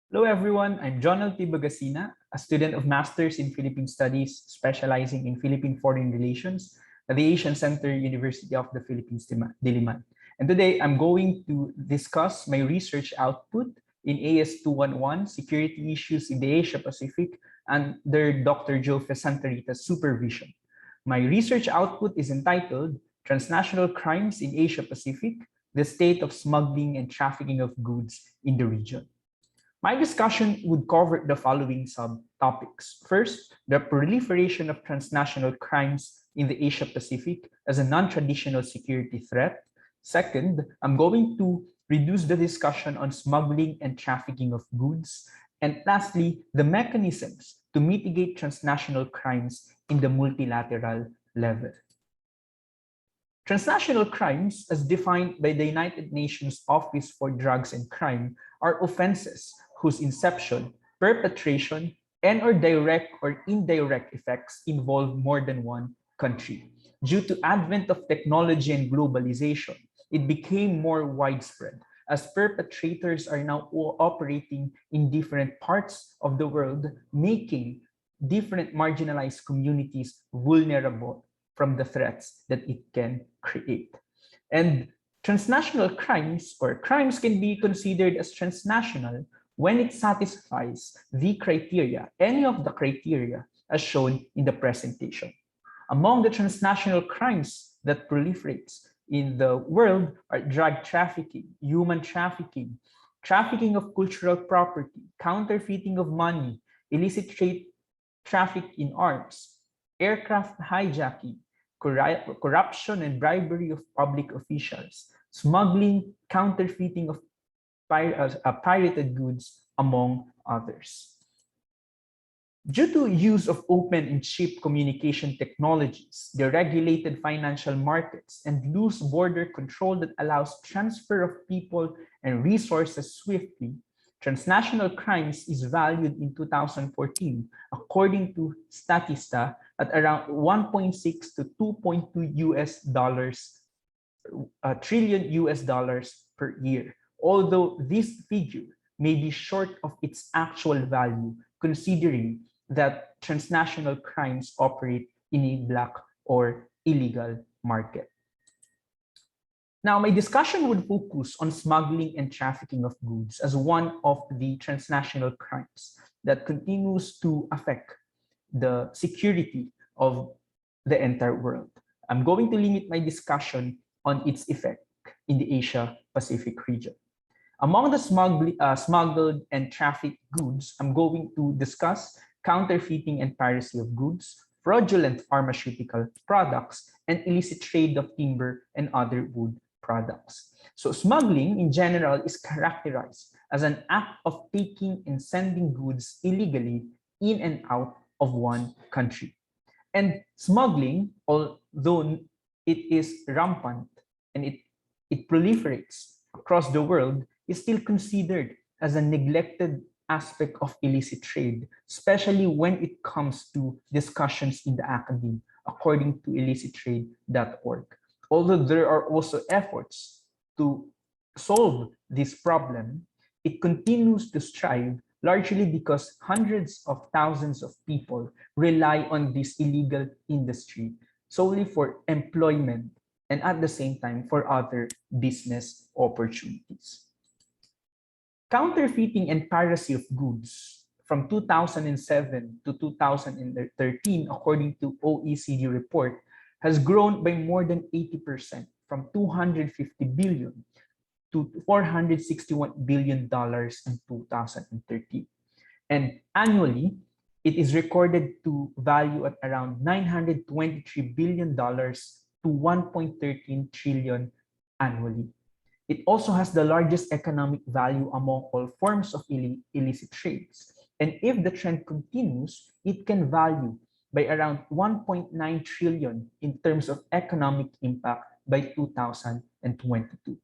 Hello everyone, I'm Jonal P. Bagasina, a student of Masters in Philippine Studies specializing in Philippine Foreign Relations at the Asian Center University of the Philippines, Diliman. And today I'm going to discuss my research output in AS211, Security Issues in the Asia Pacific, under Dr. Joe Santarita's supervision. My research output is entitled Transnational Crimes in Asia Pacific, the State of Smuggling and Trafficking of Goods in the Region. My discussion would cover the following subtopics. First, the proliferation of transnational crimes in the Asia-Pacific as a non-traditional security threat. Second, I'm going to reduce the discussion on smuggling and trafficking of goods. And lastly, the mechanisms to mitigate transnational crimes in the multilateral level. Transnational crimes, as defined by the United Nations Office for Drugs and Crime, are offenses whose inception, perpetration, and/or direct or indirect effects involve more than one country. Due to advent of technology and globalization, it became more widespread as perpetrators are now operating in different parts of the world, making different marginalized communities vulnerable from the threats that it can create. And transnational crimes or crimes can be considered as transnational when it satisfies the criteria, any of the criteria as shown in the presentation. Among the transnational crimes that proliferates in the world are drug trafficking, human trafficking, trafficking of cultural property, counterfeiting of money, illicit trade traffic in arms, aircraft hijacking, corruption and bribery of public officials, smuggling, counterfeiting of pirated goods, among others. Due to use of open and cheap communication technologies, the regulated financial markets, and loose border control that allows transfer of people and resources swiftly, transnational crimes is valued in 2014, according to Statista, at around 1.6 to 2.2 trillion US dollars per year. Although this figure may be short of its actual value, considering that transnational crimes operate in a black or illegal market. Now, my discussion would focus on smuggling and trafficking of goods as one of the transnational crimes that continues to affect the security of the entire world. I'm going to limit my discussion on its effect in the Asia-Pacific region. Among the smuggled and trafficked goods, I'm going to discuss counterfeiting and piracy of goods, fraudulent pharmaceutical products, and illicit trade of timber and other wood products. So smuggling in general is characterized as an act of taking and sending goods illegally in and out of one country. And smuggling, although it is rampant and it proliferates across the world, is still considered as a neglected aspect of illicit trade, especially when it comes to discussions in the academe, according to illicittrade.org. Although there are also efforts to solve this problem, it continues to strive largely because hundreds of thousands of people rely on this illegal industry solely for employment and at the same time for other business opportunities. Counterfeiting and piracy of goods from 2007 to 2013, according to OECD report, has grown by more than 80%, from 250 billion to $461 billion in 2013. And annually, it is recorded to value at around $923 billion to 1.13 trillion annually. It also has the largest economic value among all forms of illicit trades. And if the trend continues, it can value by around 1.9 trillion in terms of economic impact by 2022.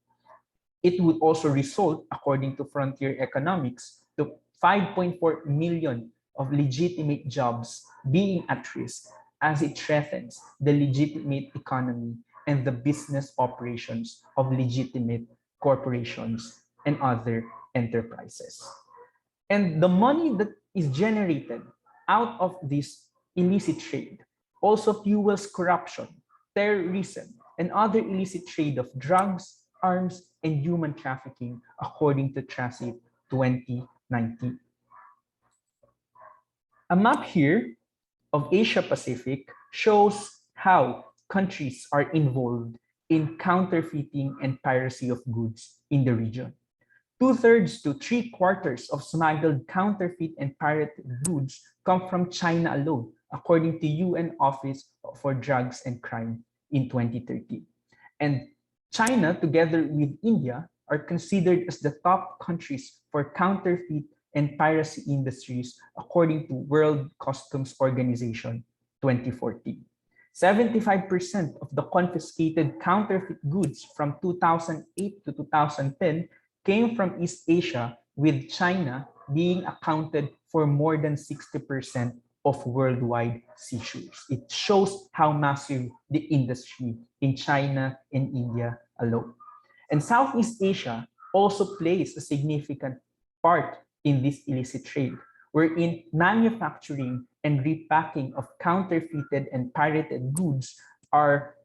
It would also result, according to Frontier Economics, to 5.4 million of legitimate jobs being at risk as it threatens the legitimate economy and the business operations of legitimate corporations and other enterprises. And the money that is generated out of this illicit trade also fuels corruption, terrorism, and other illicit trade of drugs, arms, and human trafficking, according to Traffic 2019. A map here of Asia Pacific shows how countries are involved in counterfeiting and piracy of goods in the region. Two-thirds to three-quarters of smuggled counterfeit and pirated goods come from China alone, according to UN Office for Drugs and Crime in 2013. And China, together with India, are considered as the top countries for counterfeit and piracy industries, according to World Customs Organization 2014. 75% of the confiscated counterfeit goods from 2008 to 2010 came from East Asia, with China being accounted for more than 60% of worldwide seizures. It shows how massive the industry in China and India alone. And Southeast Asia also plays a significant part in this illicit trade, wherein manufacturing and repacking of counterfeited and pirated goods are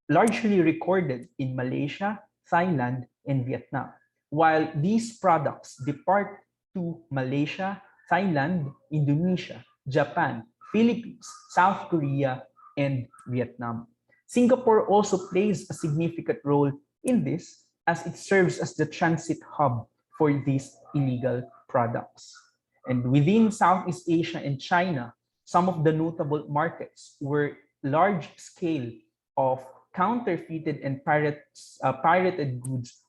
largely recorded in Malaysia, Thailand, and Vietnam. While these products depart to Malaysia, Thailand, Indonesia, Japan, Philippines, South Korea, and Vietnam. Singapore also plays a significant role in this, as it serves as the transit hub for these illegal products. And within Southeast Asia and China, some of the notable markets where large scale of counterfeited and pirated goods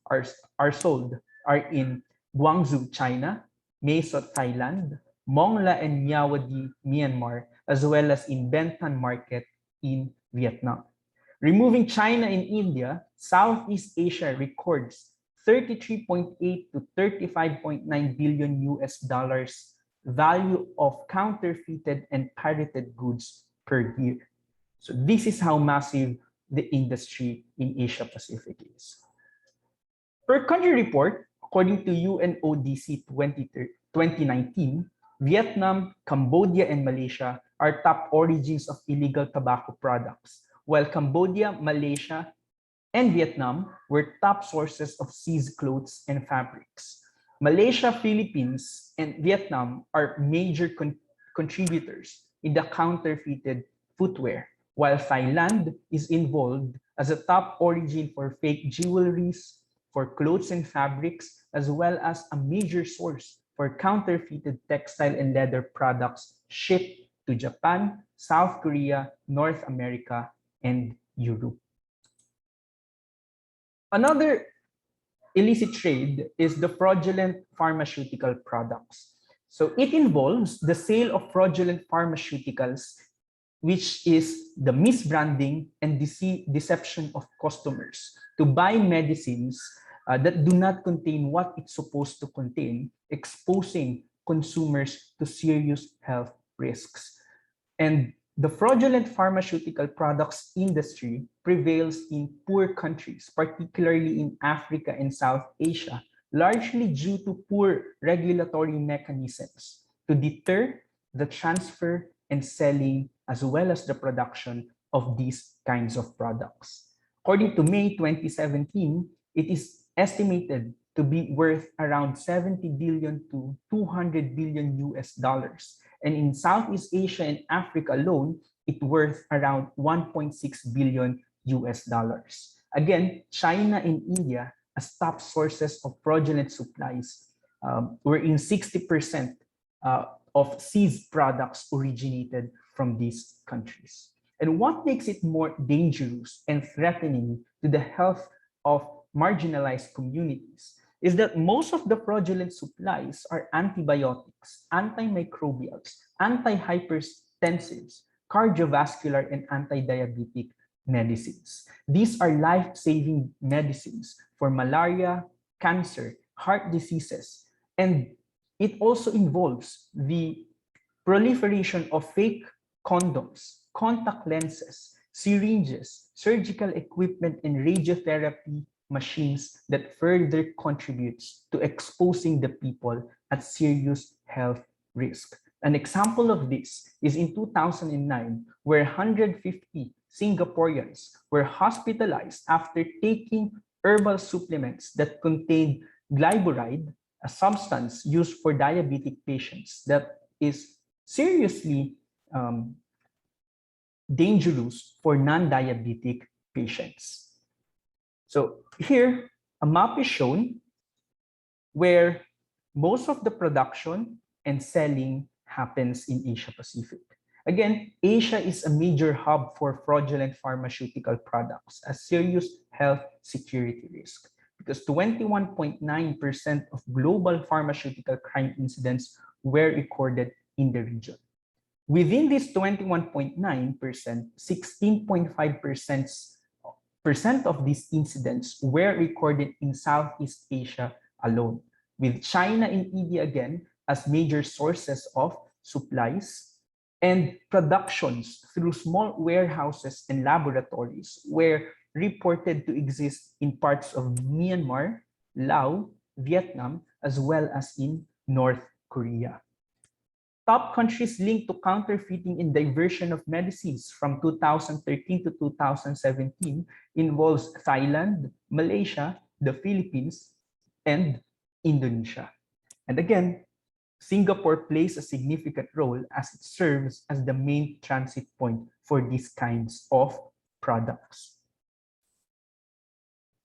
are sold are in Guangzhou, China, Maeso, Thailand, Mongla and Myawaddy, Myanmar, as well as in Bentan Market in Vietnam. Removing China and India, Southeast Asia records 33.8 to 35.9 billion US dollars value of counterfeited and pirated goods per year. So this is how massive the industry in Asia Pacific is. Per country report, according to UNODC 2019, Vietnam, Cambodia, and Malaysia are top origins of illegal tobacco products, while Cambodia, Malaysia, and Vietnam were top sources of seized clothes and fabrics. Malaysia, Philippines, and Vietnam are major contributors in the counterfeited footwear, while Thailand is involved as a top origin for fake jewelries, for clothes and fabrics, as well as a major source for counterfeited textile and leather products shipped to Japan, South Korea, North America, and Europe. Another illicit trade is the fraudulent pharmaceutical products. So it involves the sale of fraudulent pharmaceuticals, which is the misbranding and deception of customers to buy medicines that do not contain what it's supposed to contain, exposing consumers to serious health risks. And the fraudulent pharmaceutical products industry prevails in poor countries, particularly in Africa and South Asia, largely due to poor regulatory mechanisms to deter the transfer and selling as well as the production of these kinds of products. According to May 2017, it is estimated to be worth around 70 billion to 200 billion US dollars. And in Southeast Asia and Africa alone, it's worth around 1.6 billion US dollars. Again, China and India as top sources of fraudulent supplies, wherein 60% of seized products originated from these countries. And what makes it more dangerous and threatening to the health of marginalized communities is that most of the fraudulent supplies are antibiotics, antimicrobials, antihypertensives, cardiovascular, and anti-diabetic medicines. These are life-saving medicines for malaria, cancer, heart diseases, and it also involves the proliferation of fake condoms, contact lenses, syringes, surgical equipment, and radiotherapy machines that further contributes to exposing the people at serious health risk. An example of this is in 2009, where 150 Singaporeans were hospitalized after taking herbal supplements that contained glyburide, a substance used for diabetic patients that is seriously dangerous for non-diabetic patients. So here, a map is shown where most of the production and selling happens in Asia Pacific. Again, Asia is a major hub for fraudulent pharmaceutical products, a serious health security risk, because 21.9% of global pharmaceutical crime incidents were recorded in the region. Within this 21.9%, 16.5% of these incidents were recorded in Southeast Asia alone, with China and India again as major sources of supplies, and productions through small warehouses and laboratories were reported to exist in parts of Myanmar, Laos, Vietnam, as well as in North Korea. Top countries linked to counterfeiting and diversion of medicines from 2013 to 2017 involves Thailand, Malaysia, the Philippines, and Indonesia. And again, Singapore plays a significant role as it serves as the main transit point for these kinds of products.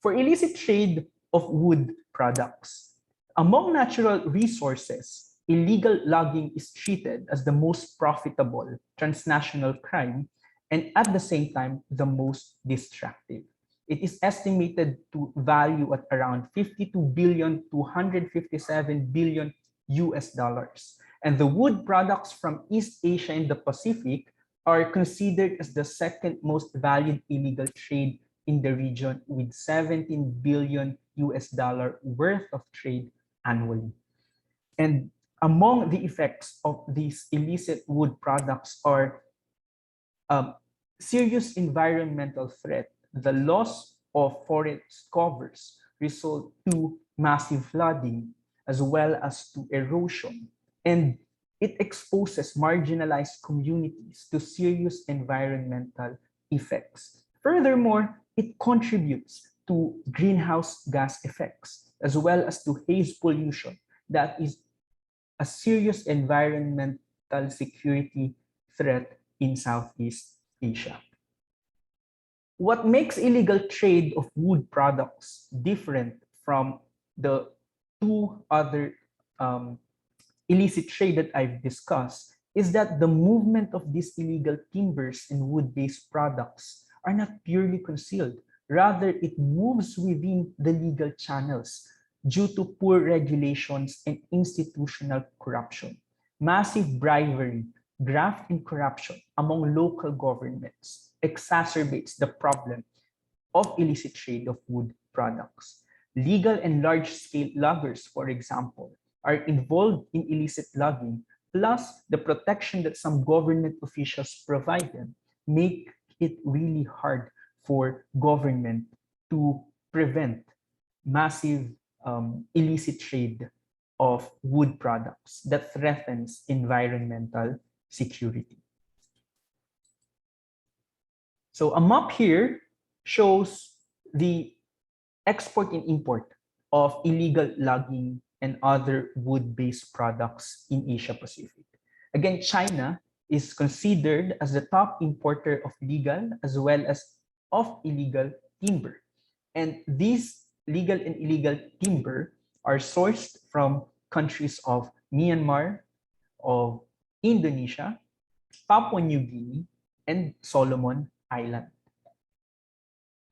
For illicit trade of wood products, among natural resources, illegal logging is treated as the most profitable transnational crime and at the same time the most destructive. It is estimated to value at around 52 billion to 157 billion US dollars. And the wood products from East Asia and the Pacific are considered as the second most valued illegal trade in the region, with 17 billion US dollar worth of trade annually. And among the effects of these illicit wood products are serious environmental threat. The loss of forest covers result to massive flooding as well as to erosion, and it exposes marginalized communities to serious environmental effects. Furthermore, it contributes to greenhouse gas effects as well as to haze pollution that is a serious environmental security threat in Southeast Asia. What makes illegal trade of wood products different from the two other illicit trade that I've discussed is that the movement of these illegal timbers and wood-based products are not purely concealed. Rather, it moves within the legal channels due to poor regulations and institutional corruption. Massive bribery, graft, and corruption among local governments exacerbates the problem of illicit trade of wood products. Legal and large-scale loggers, for example, are involved in illicit logging, plus the protection that some government officials provided make it really hard for government to prevent massive illicit trade of wood products that threatens environmental security. So a map here shows the export and import of illegal logging and other wood-based products in Asia Pacific. Again, China is considered as the top importer of legal as well as of illegal timber. And these legal and illegal timber are sourced from countries of Myanmar, of Indonesia, Papua New Guinea, and Solomon Island.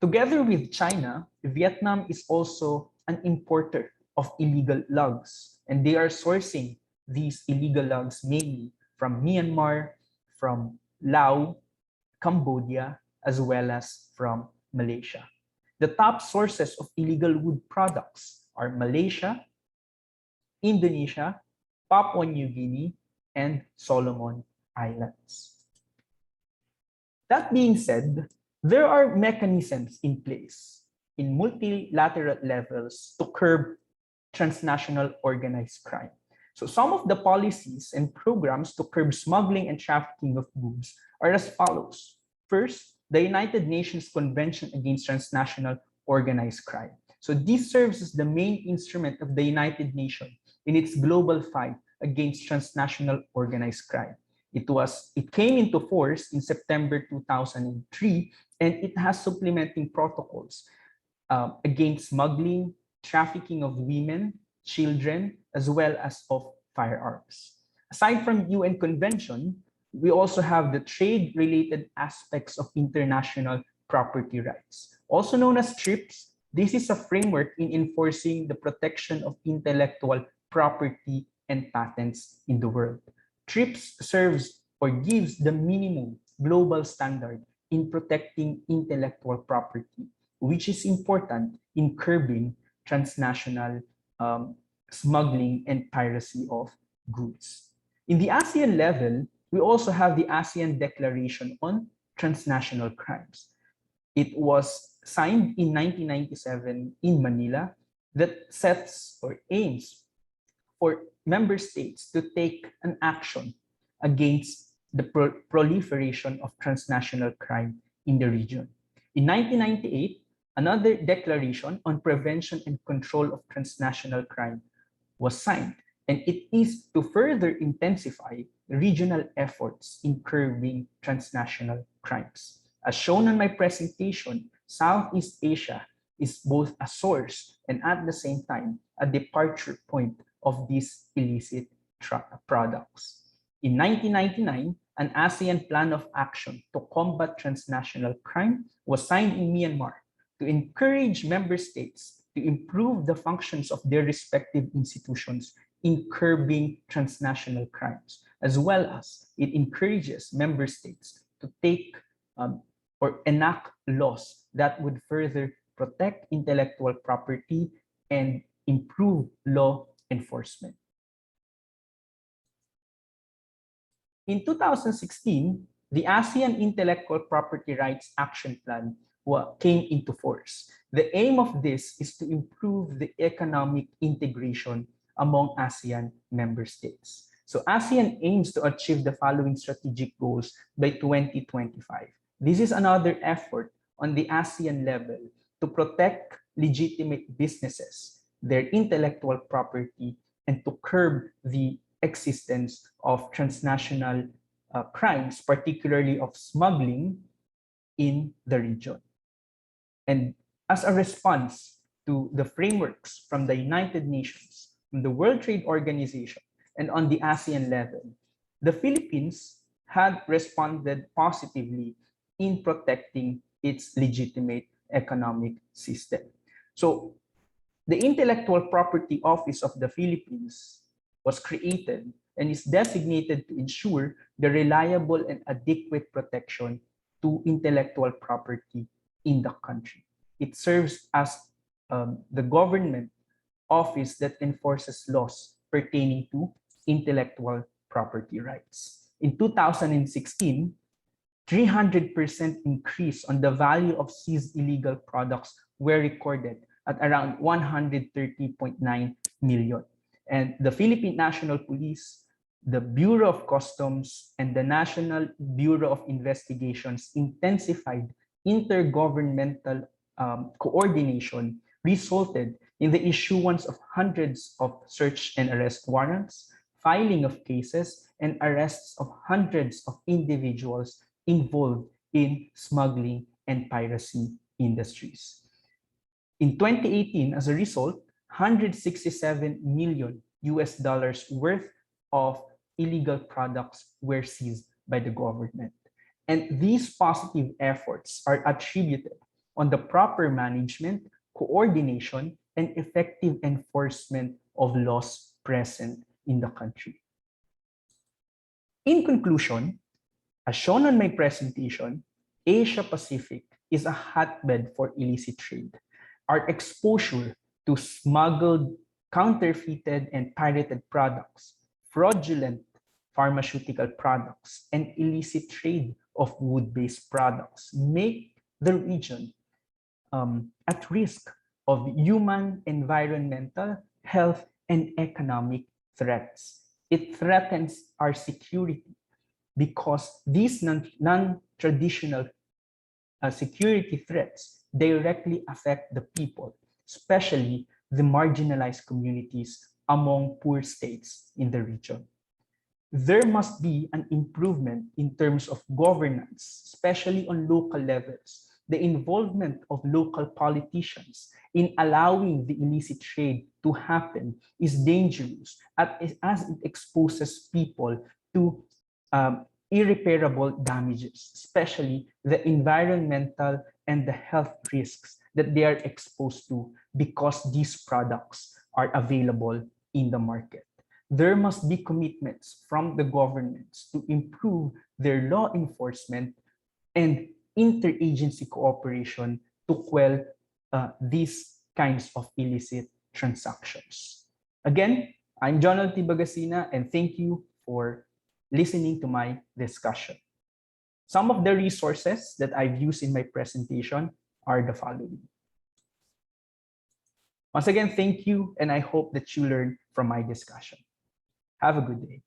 Together with China, Vietnam is also an importer of illegal logs, and they are sourcing these illegal logs mainly from Myanmar, from Laos, Cambodia, as well as from Malaysia. The top sources of illegal wood products are Malaysia, Indonesia, Papua New Guinea, and Solomon Islands. That being said, there are mechanisms in place in multilateral levels to curb transnational organized crime. So some of the policies and programs to curb smuggling and trafficking of goods are as follows. First, the United Nations Convention Against Transnational Organized Crime. So this serves as the main instrument of the United Nations in its global fight against transnational organized crime. It came into force in September 2003, and it has supplementing protocols against smuggling, trafficking of women, children, as well as of firearms. Aside from UN Convention, we also have the trade-related aspects of international property rights. Also known as TRIPS, this is a framework in enforcing the protection of intellectual property and patents in the world. TRIPS serves or gives the minimum global standard in protecting intellectual property, which is important in curbing transnational smuggling and piracy of goods. In the ASEAN level, we also have the ASEAN Declaration on Transnational Crimes. It was signed in 1997 in Manila that sets or aims for member states to take an action against the proliferation of transnational crime in the region. In 1998, another declaration on prevention and control of transnational crime was signed, and it is to further intensify regional efforts in curbing transnational crimes. As shown on my presentation, Southeast Asia is both a source and at the same time a departure point of these illicit products. In 1999, an ASEAN Plan of Action to combat transnational crime was signed in Myanmar to encourage member states to improve the functions of their respective institutions in curbing transnational crimes, as well as it encourages member states to take or enact laws that would further protect intellectual property and improve law enforcement. In 2016, the ASEAN Intellectual Property Rights Action Plan came into force. The aim of this is to improve the economic integration among ASEAN member states. So ASEAN aims to achieve the following strategic goals by 2025. This is another effort on the ASEAN level to protect legitimate businesses, their intellectual property, and to curb the existence of transnational crimes, particularly of smuggling in the region. And as a response to the frameworks from the United Nations, from the World Trade Organization, and on the ASEAN level, the Philippines had responded positively in protecting its legitimate economic system. So the Intellectual Property Office of the Philippines was created and is designated to ensure the reliable and adequate protection to intellectual property in the country. It serves as the government office that enforces laws pertaining to intellectual property rights. In 2016, 300% increase on the value of seized illegal products were recorded at around 130.9 million. And the Philippine National Police, the Bureau of Customs, and the National Bureau of Investigations intensified intergovernmental coordination, resulted in the issuance of hundreds of search and arrest warrants, filing of cases, and arrests of hundreds of individuals involved in smuggling and piracy industries. In 2018, as a result, $167 million worth of illegal products were seized by the government. And these positive efforts are attributed on the proper management, coordination, and effective enforcement of laws present in the country. In conclusion, as shown on my presentation, Asia Pacific is a hotbed for illicit trade. Our exposure to smuggled, counterfeited, and pirated products, fraudulent pharmaceutical products, and illicit trade of wood-based products make the region at risk of human, environmental, health, and economic threats. It threatens our security because these non-traditional security threats directly affect the people, especially the marginalized communities among poor states in the region. There must be an improvement in terms of governance, especially on local levels. The involvement of local politicians in allowing the illicit trade to happen is dangerous as it exposes people to irreparable damages, especially the environmental and the health risks that they are exposed to because these products are available in the market. There must be commitments from the governments to improve their law enforcement and interagency cooperation to quell these kinds of illicit transactions. Again, I'm Jonald T. Bagasina, and thank you for listening to my discussion. Some of the resources that I've used in my presentation are the following. Once again, thank you, and I hope that you learned from my discussion. Have a good day.